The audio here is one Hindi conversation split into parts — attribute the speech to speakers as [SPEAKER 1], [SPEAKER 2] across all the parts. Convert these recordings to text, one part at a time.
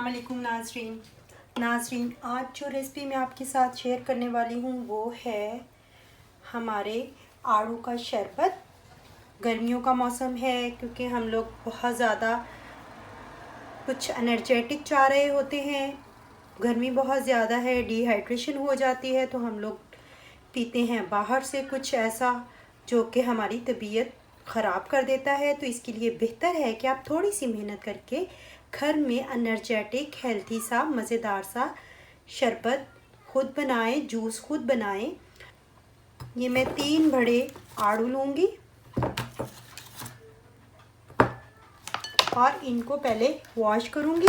[SPEAKER 1] अस्सलाम वालेकुम नाज़रीन, आज जो रेसिपी मैं आपके साथ शेयर करने वाली हूँ वो है हमारे आड़ू का शरबत। गर्मियों का मौसम है, क्योंकि हम लोग बहुत ज़्यादा कुछ एनर्जेटिक चाह रहे होते हैं। गर्मी बहुत ज़्यादा है, डिहाइड्रेशन हो जाती है, तो हम लोग पीते हैं बाहर से कुछ ऐसा जो कि हमारी तबीयत ख़राब कर देता है। तो इसके लिए बेहतर है कि आप थोड़ी सी मेहनत करके घर में एनर्जेटिक हेल्थी सा मज़ेदार सा शरबत खुद बनाएं, जूस खुद बनाएं। ये मैं 3 बड़े आड़ू लूँगी और इनको पहले वॉश करूँगी।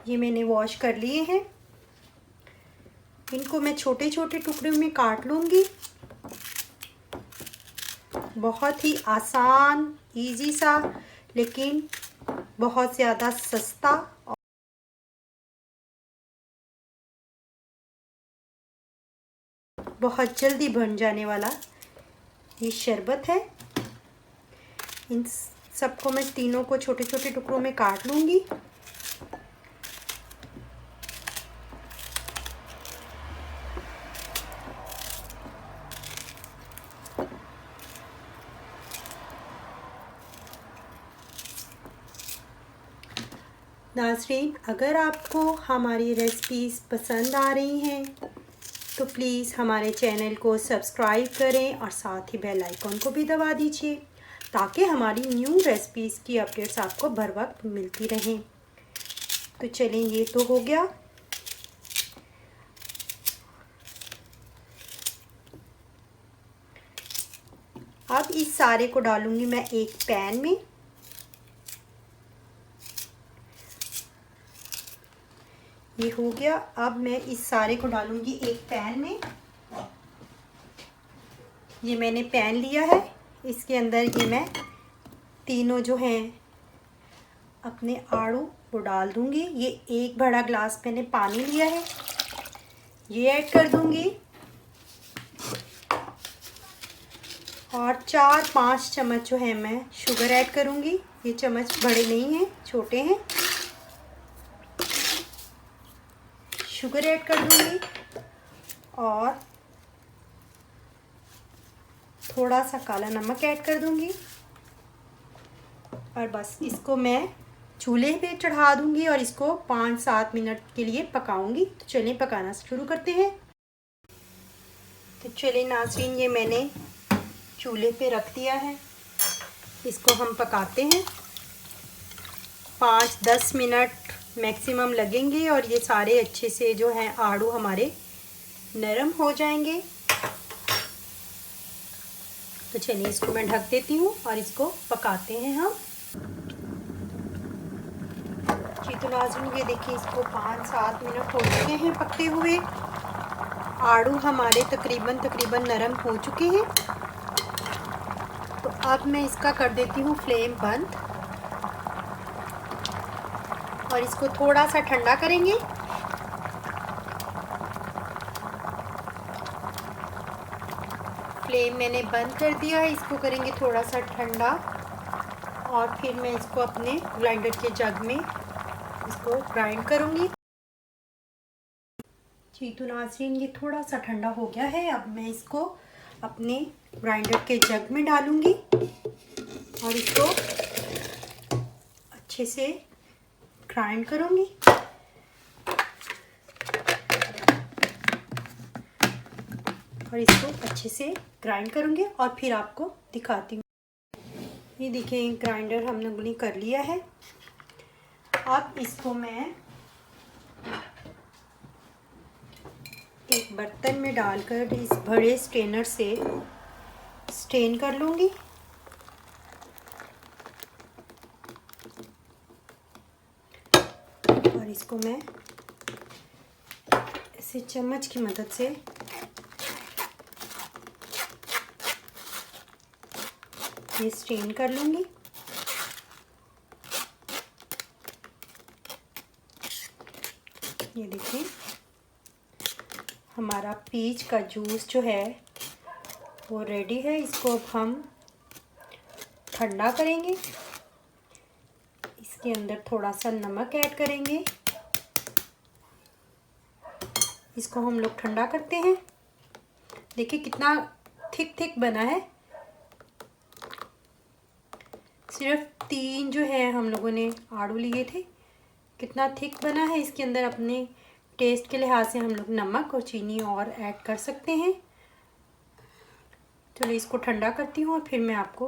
[SPEAKER 1] ये मैंने वॉश कर लिए हैं। इनको मैं छोटे छोटे टुकड़ों में काट लूँगी। बहुत ही आसान, इजी सा, लेकिन बहुत ज़्यादा सस्ता और बहुत जल्दी बन जाने वाला ये शरबत है। इन सबको मैं तीनों को छोटे छोटे टुकड़ों में काट लूँगी। नाज़रीन, अगर आपको हमारी रेसिपीज़ पसंद आ रही हैं तो प्लीज़ हमारे चैनल को सब्सक्राइब करें और साथ ही बेल आइकन को भी दबा दीजिए, ताकि हमारी न्यू रेसिपीज़ की अपडेट्स आपको बर वक्त मिलती रहें। तो चलें, ये तो हो गया। अब इस सारे को डालूंगी मैं एक पैन में। ये हो गया। अब मैं इस सारे को डालूंगी एक पैन में। ये मैंने पैन लिया है, इसके अंदर ये मैं तीनों जो हैं अपने आड़ू वो डाल दूंगी। ये 1 बड़ा ग्लास मैंने पानी लिया है, ये ऐड कर दूंगी। और 4-5 चम्मच जो है मैं शुगर ऐड करूंगी। ये चम्मच बड़े नहीं हैं, छोटे हैं। शुगर ऐड कर दूंगी और थोड़ा सा काला नमक ऐड कर दूंगी। और बस इसको मैं चूल्हे पे चढ़ा दूंगी और इसको 5-7 मिनट के लिए पकाऊंगी। तो चलिए पकाना शुरू करते हैं। तो चलिए नाज़रीन, ये मैंने चूल्हे पे रख दिया है। इसको हम पकाते हैं। 5-10 मिनट मैक्सिमम लगेंगे और ये सारे अच्छे से जो हैं आड़ू हमारे नरम हो जाएंगे। तो चलिए इसको मैं ढक देती हूँ और इसको पकाते हैं हम। जी तो नाज़रीन, ये देखिए, इसको 5-7 मिनट हो चुके हैं पकते हुए। आड़ू हमारे तकरीबन नरम हो चुके हैं। तो अब मैं इसका कर देती हूँ फ्लेम बंद और इसको थोड़ा सा ठंडा करेंगे। फ्लेम मैंने बंद कर दिया है, इसको करेंगे थोड़ा सा ठंडा और फिर मैं इसको अपने ग्राइंडर के जग में इसको ग्राइंड करूँगी। जी तो नाज़रीन, ये थोड़ा सा ठंडा हो गया है। अब मैं इसको अपने ग्राइंडर के जग में डालूँगी और इसको अच्छे से ग्राइंड करूँगी। और इसको अच्छे से ग्राइंड करूँगी और फिर आपको दिखाती हूँ। ये देखिए, ग्राइंडर हमने गुली कर लिया है। अब इसको मैं एक बर्तन में डालकर इस बड़े स्ट्रेनर से स्ट्रेन कर लूँगी। और इसको मैं ऐसे चम्मच की मदद से ये स्ट्रेन कर लूँगी। ये देखिए, हमारा पीच का जूस जो है वो रेडी है। इसको अब हम ठंडा करेंगे। इसके अंदर थोड़ा सा नमक ऐड करेंगे। इसको हम लोग ठंडा करते हैं। देखिए कितना थिक बना है। सिर्फ 3 जो है हम लोगों ने आड़ू लिए थे, कितना थिक बना है। इसके अंदर अपने टेस्ट के लिहाज से हम लोग नमक और चीनी और ऐड कर सकते हैं। चलिए इसको ठंडा करती हूँ और फिर मैं आपको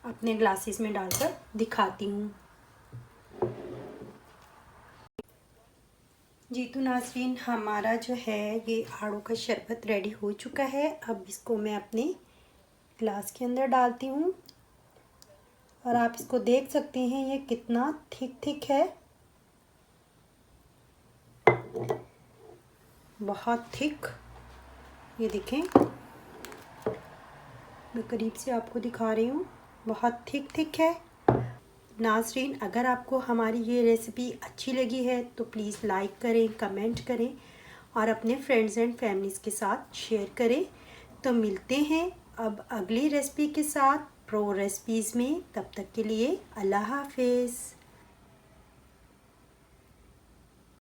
[SPEAKER 1] अपने ग्लासेस में डालकर दिखाती हूँ। जी तो नाज़रीन, हमारा जो है ये आड़ू का शरबत रेडी हो चुका है। अब इसको मैं अपने ग्लास के अंदर डालती हूँ और आप इसको देख सकते हैं ये कितना थिक है, बहुत थिक। ये देखें, मैं करीब से आपको दिखा रही हूँ, बहुत थिक है। नाज़रीन, अगर आपको हमारी ये रेसिपी अच्छी लगी है तो प्लीज़ लाइक करें, कमेंट करें और अपने फ्रेंड्स एंड फैमिलीज़ के साथ शेयर करें। तो मिलते हैं अब अगली रेसिपी के साथ प्रो रेसिपीज़ में। तब तक के लिए अल्लाह हाफिज़।